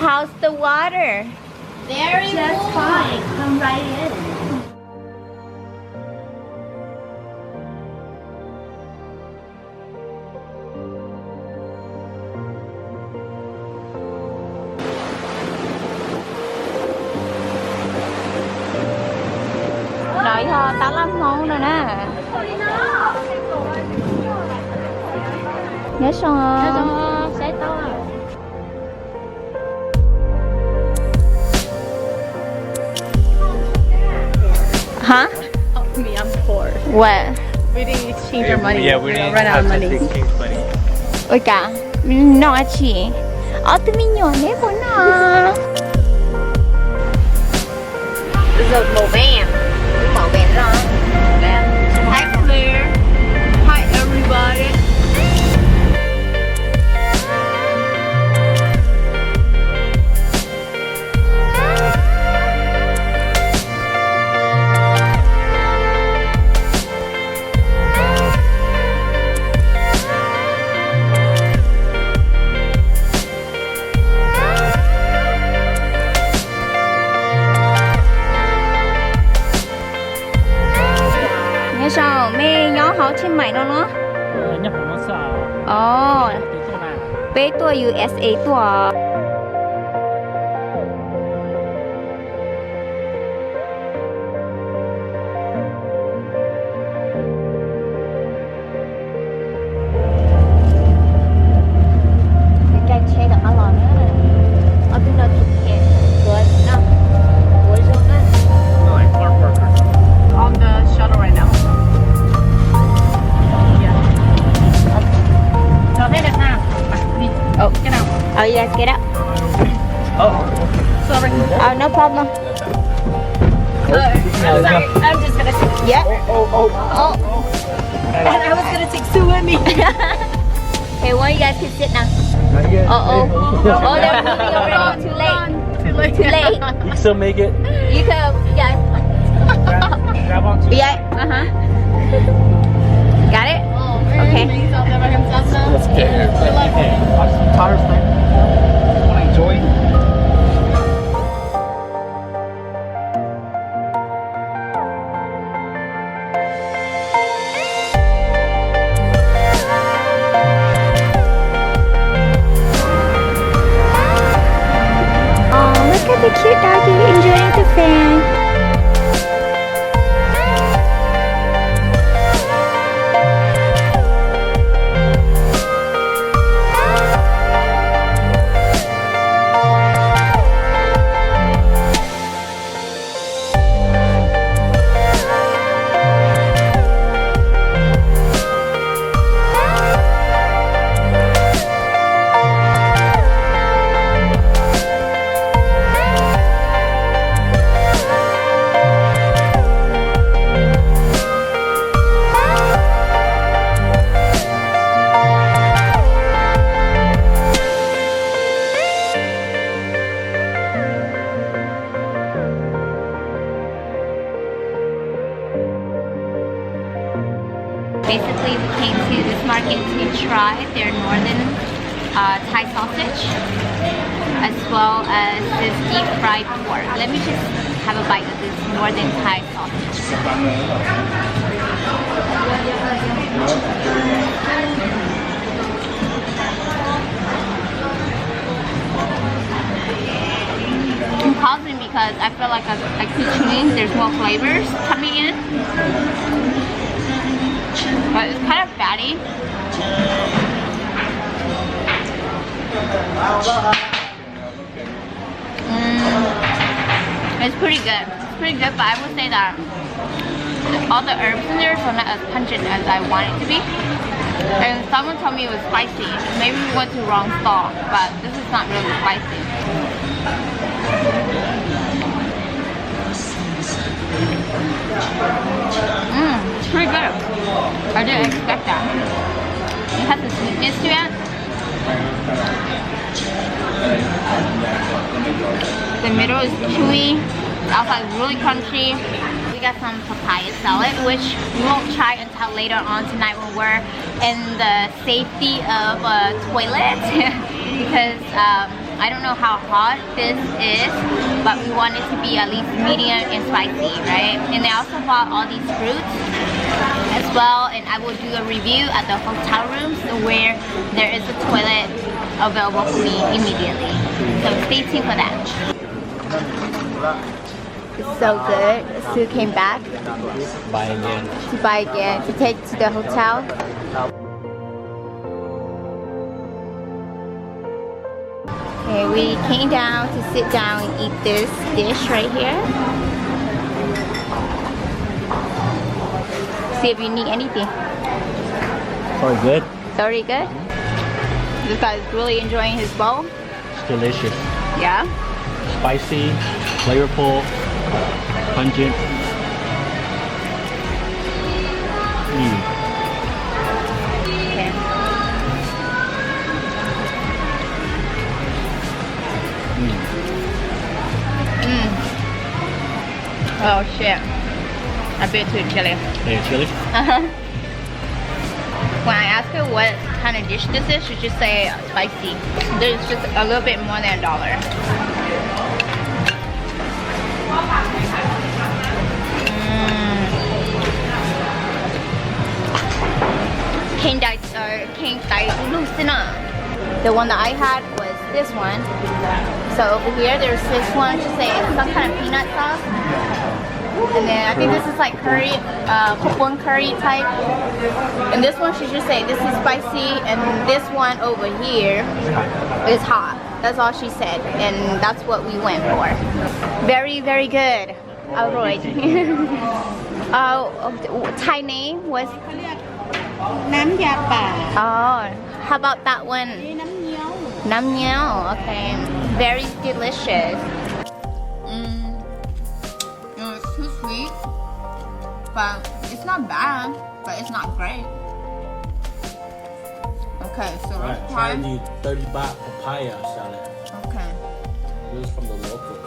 How's the water? Very Just warm. fine. Come right in. Nói ho 85 món rồi nè. Nhớ xong sẽ to. Huh? Help me, I'm poor. What? We didn't exchange our money. Yeah, we We're didn't gonna run out have of to money. exchange money. Ôi cả, nó chị. Tụi mình nhỏ nếp của nó. Giờ màu vàng. Màu vàng rồi. Hi Claire. Hi everybody. Nhớ sao mẹ nhỏ họ trên mày nó nó. Nhập của nó sợ. Ồ, Cái chỗ nào? bé tua USA tua. Cái chế được ăn lò nữa. Ở bên đó thịt heo, good, no, good rồi đó. No, like farm workers. On the shuttle right now. Yeah. Cho thế được nào? Đi. Oh, Cái nào? oh yes, get up. Oh. Sorry. Oh, no problem. I'm sorry. I'm just gonna take. Yeah. Oh. Oh. And I was gonna take Sue with me. Hey, one of you guys can sit now. Not yet. Oh, they're moving around. Too late. Too late. Too late. You can still make it. You can, yeah. Grab onto. Yeah. Got it? Oh man. Okay. He's out there by himself now. Let's get it. Good luck. Okay. Watch some Tyler's thing. Want to enjoy? Oh, look at the cute doggy enjoying the fan. Basically, we came to this market to try their northern Thai sausage, as well as this deep fried pork. Let me just have a bite of this northern Thai sausage. I'm pausing because I feel like I keep chewing. There's more flavors coming in. But it's kind of fatty. It's pretty good. It's pretty good, but I would say that all the herbs in there are not as pungent as I want it to be. And someone told me it was spicy. Maybe we went to the wrong stall, but this is not really spicy. It's pretty good. I didn't expect that. It has a sweetness to it. The middle is chewy, the outside is really crunchy. We got some papaya salad, which we won't try until later on tonight when we're in the safety of a toilet because I don't know how hot this is, but we want it to be at least medium and spicy, right? And I also bought all these fruits as well, and I will do a review at the hotel rooms where there is a toilet available for me immediately. So stay tuned for that. It's so good. Sue came back Buy again. to buy again, to take to the hotel. Okay, we came down to sit down and eat this dish right here. See if you need anything. Very good. It's already good. This guy is really enjoying his bowl. It's delicious. Yeah. Spicy, flavorful, pungent. Okay. Oh shit. A bit too chili. Hey, chili? When I ask her what kind of dish this is, she just say spicy. There's just a little bit more than $1. The one that I had was this one. So over here, there's this one. Just say it's some kind of peanut sauce. And then I think this is like curry, Kokbon curry type. And this one, she just say this is spicy, and this one over here is hot. That's all she said, and that's what we went for. Very, very good. Alright. Thai name was. น้ำยาป่า Oh, how about that one? น้ำเงี้ยว Nam Nyao. Okay, very delicious. It's too sweet, but it's not bad, but it's not great. Okay, so let's try. the 30 baht papaya salad. Okay. This is from the local.